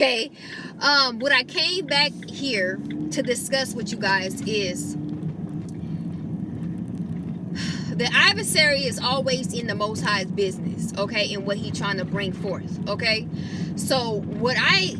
Okay, what I came back here to discuss with you guys is the adversary is always in the Most High's business, okay, and what he's trying to bring forth, okay? So what I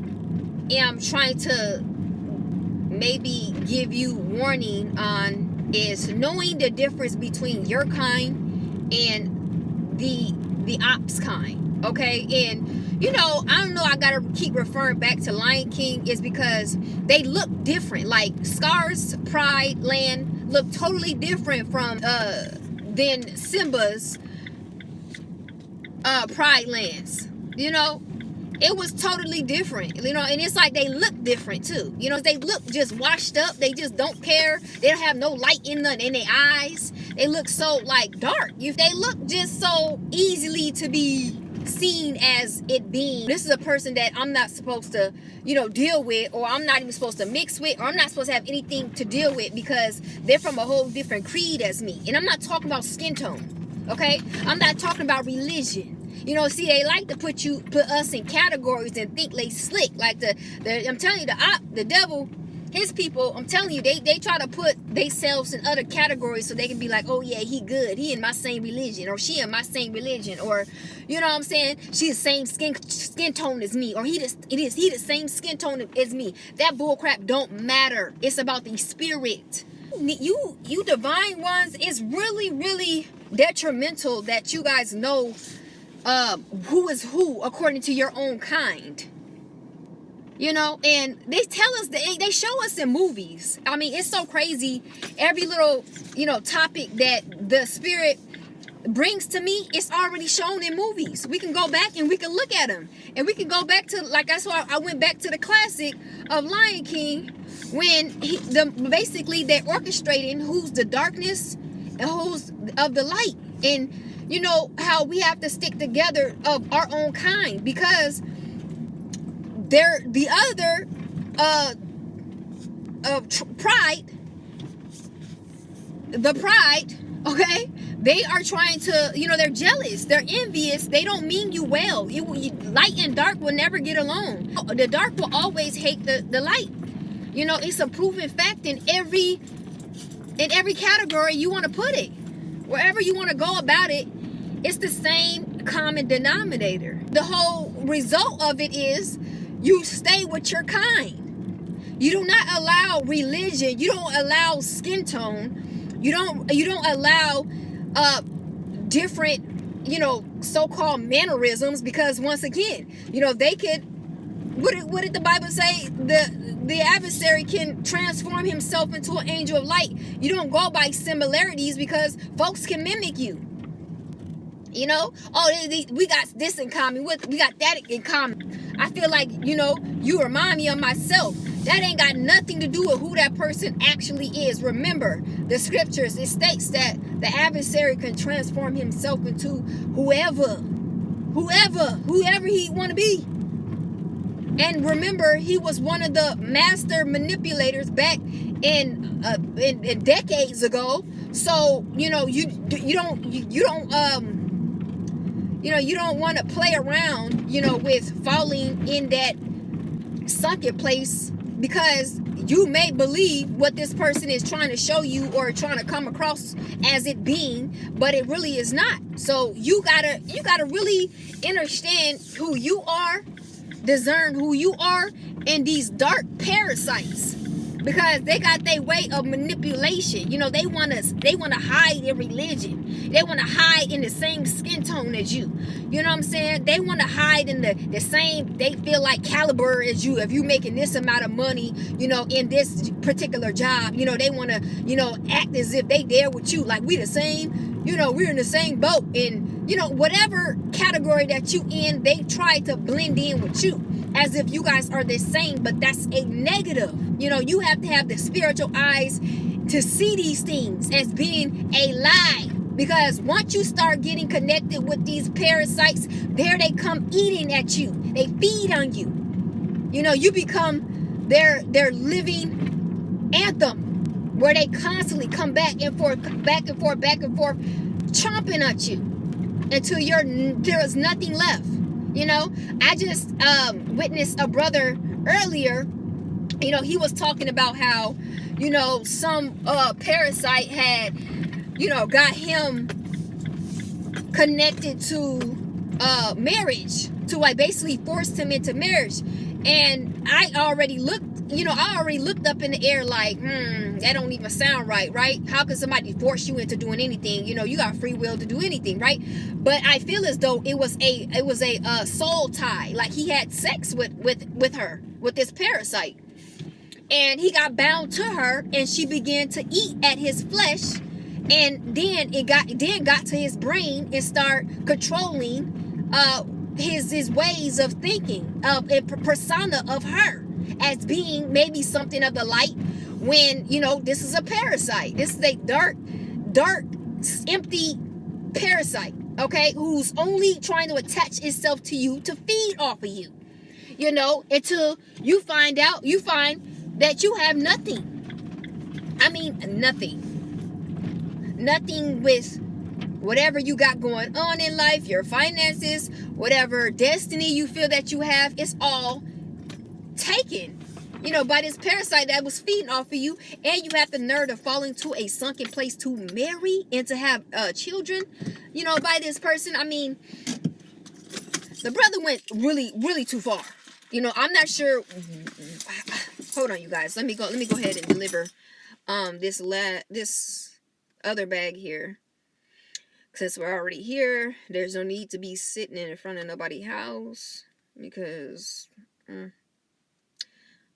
am trying to maybe give you warning on is knowing the difference between your kind and the ops kind, okay? And you know, I don't know, I gotta keep referring back to Lion King is because they look different. Like Scar's Pride Land look totally different from than Simba's Pride Lands. You know, it was totally different. You know, and it's like they look different too. You know, they look just washed up. They just don't care. They don't have no light in their eyes. They look so like dark. They look just so easily to be seen as it being, this is a person that I'm not supposed to, you know, deal with, or I'm not even supposed to mix with, or I'm not supposed to have anything to deal with because they're from a whole different creed as me. And I'm not talking about skin tone, okay? I'm not talking about religion. You know, see, they like to put us in categories and think they slick. Like I'm telling you, the devil, his people, I'm telling you, they try to put themselves in other categories so they can be like, oh yeah, he good, he in my same religion, or she in my same religion, or you know what I'm saying, she the same skin tone as me, or he the same skin tone as me. That bullcrap don't matter. It's about the spirit. You divine ones, it's really, really detrimental that you guys know who is who according to your own kind. You know, and they tell us, they show us in movies. I mean, it's so crazy. Every little, you know, topic that the spirit brings to me, it's already shown in movies. We can go back and we can look at them. And we can go back to, like, that's why I went back to the classic of Lion King, when basically they're orchestrating who's the darkness and who's of the light. And, you know, how we have to stick together of our own kind, because they're the other pride, okay, they are trying to, you know, they're jealous, they're envious, they don't mean you well. Light and dark will never get along. The dark will always hate the light. You know, it's a proven fact in every category you want to put it. Wherever you want to go about it, it's the same common denominator. The whole result of it is you stay with your kind. You do not allow religion. You don't allow skin tone. You don't allow different, you know, so-called mannerisms, because once again, you know, they could. What did the Bible say? The adversary can transform himself into an angel of light. You don't go by similarities, because folks can mimic you. You know, oh, we got this in common. We got that in common. I feel like, you know, you remind me of myself. That ain't got nothing to do with who that person actually is. Remember, the scriptures, it states that the adversary can transform himself into whoever he want to be. And remember, he was one of the master manipulators back in decades ago. So, you know, you don't want to play around, you know, with falling in that sunken place, because you may believe what this person is trying to show you or trying to come across as it being, but it really is not. So you gotta really understand who you are, discern who you are, and these dark parasites, because they got their way of manipulation. You know, they want to hide their religion. They want to hide in the same skin tone as you. You know what I'm saying? They want to hide in the same, they feel like caliber as you. If you making this amount of money, you know, in this particular job, you know, they want to, you know, act as if they there with you. Like we the same, you know, we're in the same boat. And, you know, whatever category that you in, they try to blend in with you as if you guys are the same, but that's a negative. You know, you have to have the spiritual eyes to see these things as being a lie, because once you start getting connected with these parasites, there they come eating at you. They feed on you. You know, you become their living anthem, where they constantly come back and forth, chomping at you until there is nothing left. You know, I just witnessed a brother earlier. You know, he was talking about how, you know, some parasite had, you know, got him connected to marriage, to like basically forced him into marriage. And I already looked, you know, I already looked up in the air like, that don't even sound right, right? How can somebody force you into doing anything? You know, you got free will to do anything, right? But I feel as though it was a soul tie. Like he had sex with her, with this parasite, and he got bound to her, and she began to eat at his flesh, and then it got to his brain and start controlling his ways of thinking, of a persona of her as being maybe something of the light, when, you know, this is a parasite. This is a dark, empty parasite, okay, who's only trying to attach itself to you to feed off of you, you know, until you find that you have nothing. I mean, nothing with whatever you got going on in life, your finances, whatever destiny you feel that you have. It's all taken, you know, by this parasite that was feeding off of you. And you have the nerve to fall into a sunken place to marry and to have children, you know, by this person. I mean, the brother went really too far. You know, I'm not sure. Hold on, you guys. Let me go ahead and deliver this other bag here. Since we're already here, there's no need to be sitting in front of nobody's house, because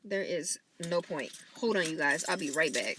there is no point. Hold on, you guys. I'll be right back.